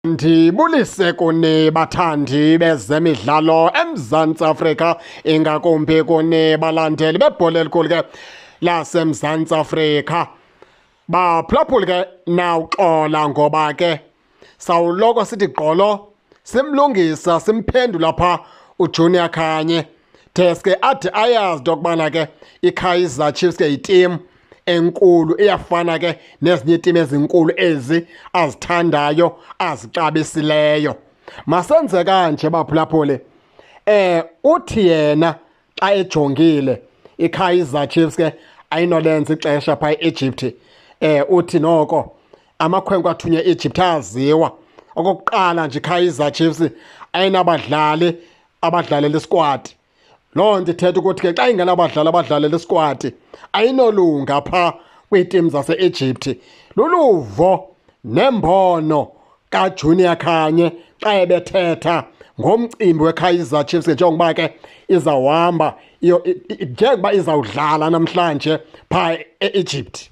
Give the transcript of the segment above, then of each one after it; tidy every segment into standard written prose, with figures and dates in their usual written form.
Ndibulise kuni bathandi bezemidlalo eMzantsi Afrika, ingakumbi kuni balandeli bebhola elikhulu ke laseMzantsi Afrika. Baphulaphuli ke nawuxola ngoba ke sawuloko sithi gqolo simlungisa simphendula pha uJunior Khanye deske athi ayazi dokubana ke iKaizer Chiefs ke yitim enkulu iyafana ke nezinye itim ezinkulu ezi azithandayo azixabisileyo. Masenze kanje baphulaphuli, uthi yena xa ejongile iKaizer Chiefs ke ayinolenza ixesha pha eEgypt, uthi noko amakhwenkwe athunywe eEgypt aziwa. Okokuqala nje iKaizer Chiefs ayinabadlali abadlalela isquad. Loo nto ithetha ukuthi ke xa ingenabadlali abadlalela isquad ayinolunga pha kwiitim zase-Egypt. Luluvo nembono kaJunior Khanye xa ebethetha ngomcimbi weKaizer Chiefs njengoba ke izawuhamba njengoba izawudlala namhlanje pha e-Egypt.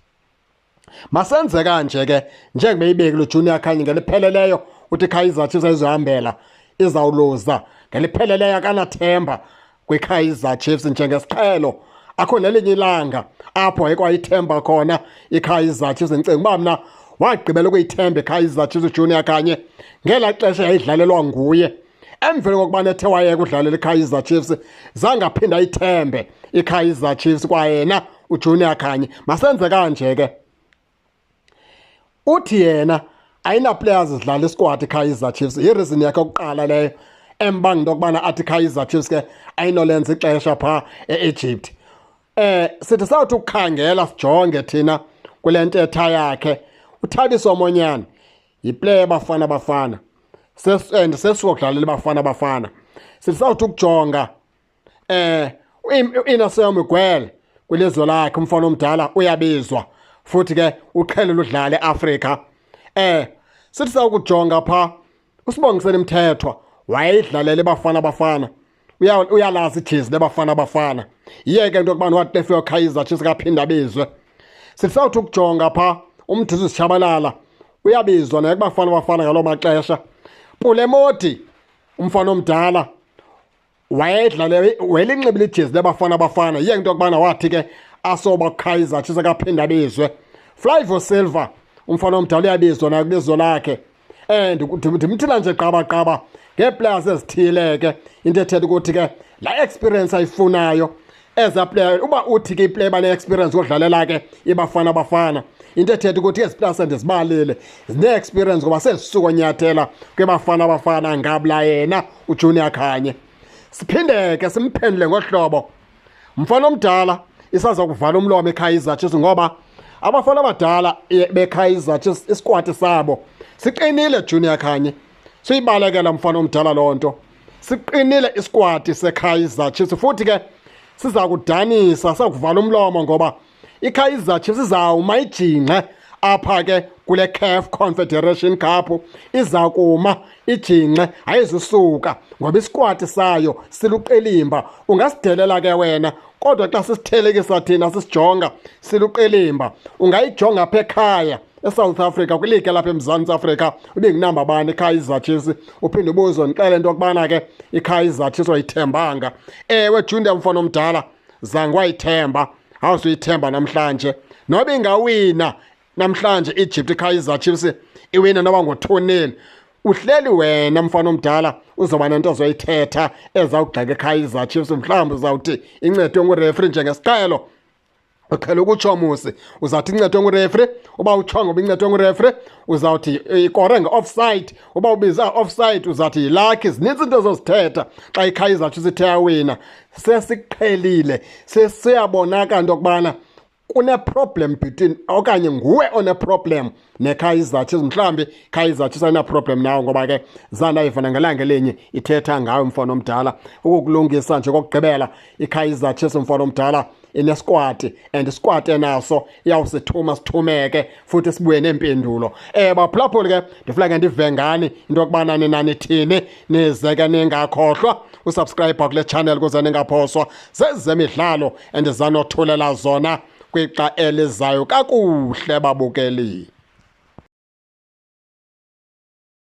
Masenze kanje ke njengoba ibekile uJunior Khanye ngelipheleleyo uthi iKaizer Chiefs ayizohambela izawuluza ngelipheleleyo akanathemba kwiKaizer Chiefs njengesiqhelo. Akho nelinye ilanga apho ekwayithemba khona iKaizer Chiefs. Ndicinga uba mna wagqibela ukuyithemba iKaizer Chiefs uJunior Khanye ngela xesha yayidlalelwa nguye. Emveni kokubana ethe wayeka udlalela iKaizer Chiefs zangaphinda ayithembe iKaizer Chiefs kwayena uJunior Khanye. Masenze kanje ke, uthi yena ayina players zidlala isquad iKaizer Chiefs. Ireason yakhe yokuqala leyo embanga into yokubana athi iKaizer Chiefs ke ayinolenza ixesha pha eEgypt. Sithi sawuthi ukukhangela sijonge thina kule ntetha yakhe, uThabiso Monyane yiplayer bafana sesokudlalela bafana. Sithi sawuthi ukujonga uInasio Miguel kwilizwe lakhe umfana omdala uyabizwa futhi ke uqhelile udlala eAfrika. Sithi sawukujonga pha uSibongiseni Mthethwa wayedlalela bafana uyalazi ijezi lebafana. Yiye ke into yokubana wathi efika eKaizer Chiefs kaphinda abizwe. Sithi sawuthi ukujonga pha uMduduzi Shabalala uyabizwa naye kubafana ngaloo maxesha. Pulemoti umfana omdala wayelinxibile ijezi lebafana. Yiye into yokubana wathi ke asoba kuKaizer Chiefs kaphinda abizwe. Flavio Silva umfana omdala uyabizwa naye kubizo lakhe. Ndimthila nje qaba ngeeplayers ezithile ke into ethetha ukuthi ke la experience ayifunayo eza player. Uba uthi ke iplayer bane-experience yodlalela ke ibafana into ethetha ukuthi ezi players endizibalile zine-experience ngoba sezisuka onyathela kwibafana ngabula yena uJunior Khanye. Siphinde ke simphendule ngohlobo, mfana omdala isaza kuvala umlomo eKaizer Chiefs ngoba abafana abadala beKaizer Chiefs isquad sabo siqinile. Junior Khanye siyibalekela mfana omdala loo nto, siqinile isquad seKaizer Chiefs futhi ke siza kudanisa sakuvala umlomo ngoba iKaizer Chiefs izawuma ijinxe apha ke kule CAF Confederation Cup. Iza kuma ijinxe ayizusuka ngoba isquad sayo siluqelimba. Ungasidelela ke wena kodwa xa sisithelekisa thina sisijonga siluqelimba ungayijonga apha ekhaya eSouth Africa kwiligi lapha eMzantsi Afrika ubingunamba bani iKaizer Chiefs. Uphinde ubuze ndixele into yokubana ke iKaizer Chiefs wayithembanga. Ewe Junior mfana omdala zange wayithemba, awusuyithemba namhlanje. Noba ingawina namhlanje Egypt iKaizer Chiefs iwina noba ngo-2-0, uhleli wena mfana omdala uzoba nento ozoyithetha ezawugxeka iKaizer Chiefs. Mhlawumbi uzawuthi incedwe ngurefri njengesiqhelo. Uqhela ukutsho musi uzawuthi incedwe ngurefri. Uba utsho ngoba incedwe ngurefri uzawuthi ikore nge-offside. Uba ubiza offside uzawuthi yilakhi. Zinintsi into zozithetha xa iKaizer Chiefs ithe yawina. Sesiqhelile, sesiyabonaka into yokubana kune-problem between okanye nguwe one-problem neKaizer Chiefs. Mhlawumbi iKaizer Chiefs ayina-problem nawo ngoba ke zanayivana ngelanga elinye ithetha ngawe mfana omdala. Ukukulungisa nje kokugqibela iKaizer Chiefs mfana omdala inesquad and isquad enaso iyawusithuma sithumeke futhi sibuye nempendulo. Baphulaphuli ke ndifuna ke ndive ngani into yokubana nina nithini nize ke ningakhohlwa usubscribe kule channel kuze ningaphoswa zezemidlalo endizanothulela zona kwixa elizayo kakuhle babukeli.